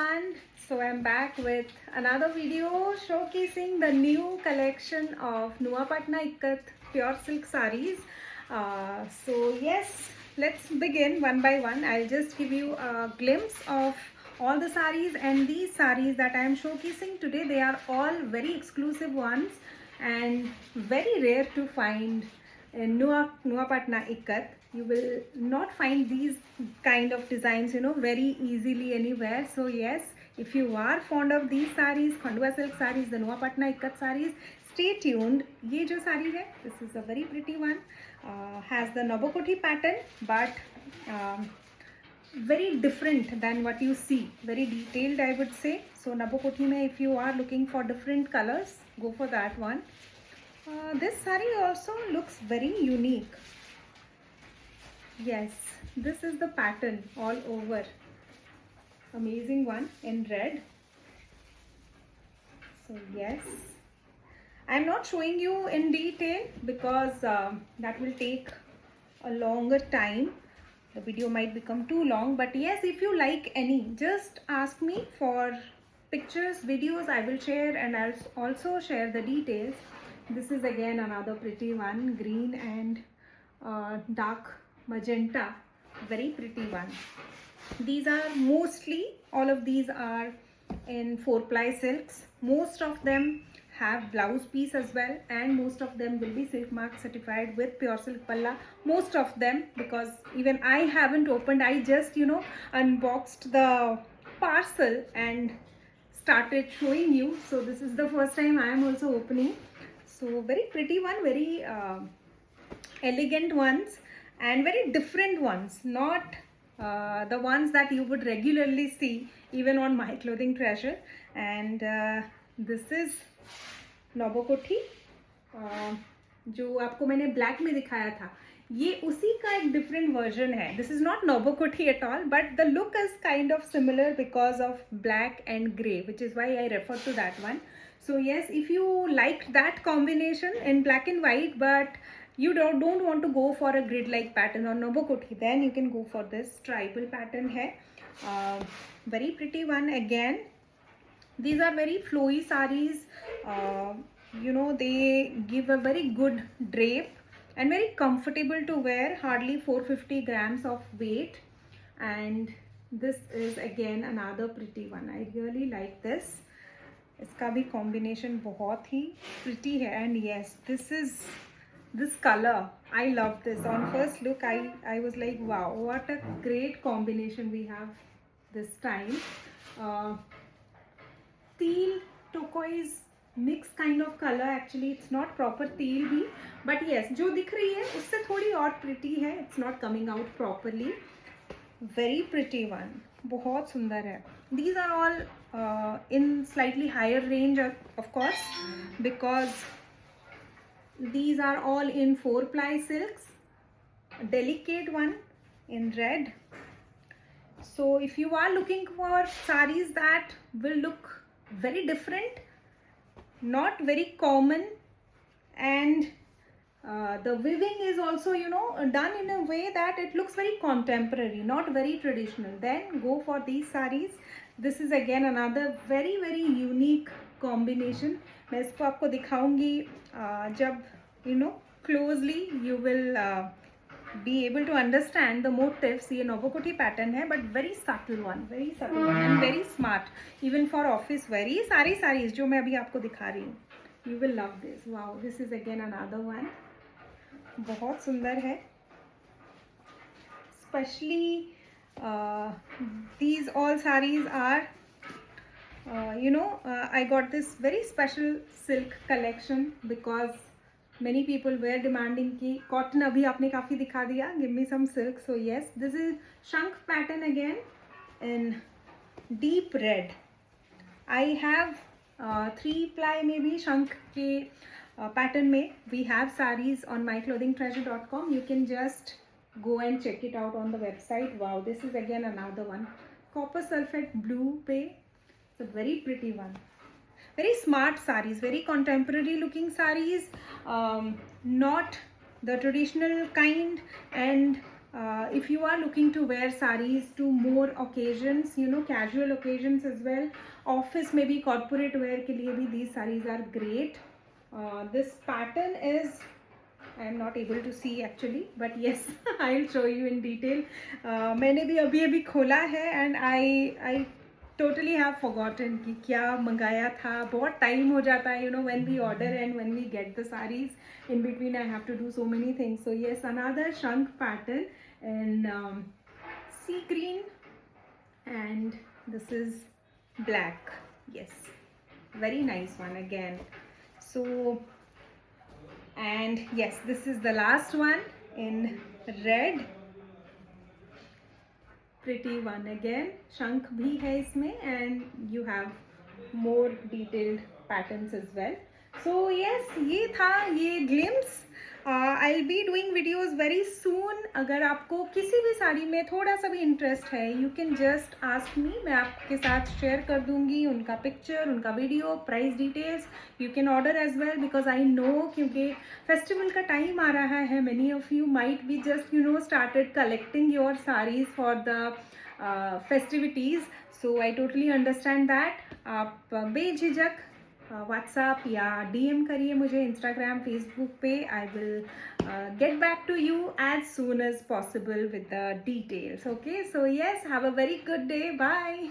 everyone. So I'm back with another video showcasing the new collection of Nuapatna Ikkat pure silk sarees. So yes, let's begin one by one. I'll just give you a glimpse of all the sarees, and these sarees that I am showcasing today, they are all very exclusive ones and very rare to find in Nuapatna Ikkat. You will not find these kind of designs, very easily anywhere. So yes, if you are fond of these sarees, Khandwa silk sarees, the Nuapatna Ikkat sarees, stay tuned. Ye jo saree hai, this is a very pretty one. Has the Nabokoti pattern, but very different than what you see. Very detailed, I would say. So Nabokoti mein, if you are looking for different colors, go for that one. This saree also looks very unique. Yes, this is the pattern all over. Amazing one in red. So yes, I'm not showing you in detail because that will take a longer time. The video might become too long, but yes, if you like any, just ask me for pictures, videos. I will share, and I'll also share the details. This is again another pretty one, green and dark magenta, very pretty one. These are mostly, all of these are in 4-ply silks. Most of them have blouse piece as well, and most of them will be silk mark certified with pure silk palla. Most of them, because even I haven't opened, I just unboxed the parcel and started showing you. So this is the first time I am also opening. So very pretty one, very elegant ones and very different ones, not the ones that you would regularly see even on My Clothing Treasure. And this is नोबोकोठी, जो आपको मैंने black में दिखाया था, ये उसी का एक डिफरेंट वर्जन है. दिस इज नॉट नोबोकोठी at all, but the look is kind of similar because of black and grey, which is why I refer to that one. So yes, if you like that combination in black and white, but you don't want to go for a grid like pattern or Nobokoti, then you can go for this tribal pattern hai. Very pretty one again. These are very flowy sarees. They give a very good drape and very comfortable to wear, hardly 450 grams of weight. And this is again another pretty one. I really like this. इसका भी combination बहुत ही pretty है. And yes, this color, I love this. On first look, I was like, wow, what a great combination we have this time. Teal turquoise mix kind of color. Actually it's not proper teal bhi, but yes, जो दिख रही है उससे थोड़ी और pretty है. It's not coming out properly. Very pretty one, बहुत सुंदर है. These are all in slightly higher range, of course, because these are all in 4-ply silks. Delicate one in red. So if you are looking for sarees that will look very different, not very common, and the weaving is also done in a way that it looks very contemporary, not very traditional, then go for these sarees. This is again another very very unique combination. मैं इसको आपको दिखाऊंगी जब closely you will be able to understand the motifs. ये Nobokoti pattern है, but very subtle one and very smart, even for office wear. ये सारी sarees जो मैं अभी आपको दिखा रही हूँ, you will love this. Wow, this is again another one. बहुत सुंदर है. Especially these all sarees are I got this very special silk collection because many people were demanding कि cotton अभी आपने काफ़ी दिखा दिया, give me some silk. So yes, this is shank pattern again in deep red. I have 3-ply maybe shank के pattern में we have sarees on myclothingtreasure.com. You can just go and check it out on the website. Wow, this is again another one, copper sulfate blue pe. It's a very pretty one. Very smart sarees, very contemporary looking sarees, not the traditional kind, and if you are looking to wear sarees to more occasions, you know, casual occasions as well, office maybe corporate wear के लिए भी these sarees are great. This pattern is, I am not able to see actually, but yes, I'll show you in detail. मैंने भी अभी खोला है and I totally have forgotten कि क्या मंगाया था. बहुत time हो जाता है, you know, when we order and when we get the sarees. In between I have to do so many things. So yes, another shrunk pattern in sea green, and this is black. Yes, very nice one again. So, and yes, this is the last one in red, pretty one again. Shank bhi hai isme, and you have more detailed patterns as well. So yes, ये था ये glimpse. I'll be doing videos very soon. अगर आपको किसी भी साड़ी में थोड़ा सा भी इंटरेस्ट है, you can just ask me. मैं आपके साथ शेयर कर दूंगी उनका पिक्चर, उनका video, price details. You can order as well because I know क्योंकि फेस्टिवल का टाइम आ रहा है. Many of you might be just, you know, started collecting your sarees for the festivities. So I totally understand that. आप बेझिझक WhatsApp या DM करिए मुझे Instagram Facebook पे. I will get back to you as soon as possible with the details. Okay, so yes, have a very good day. Bye.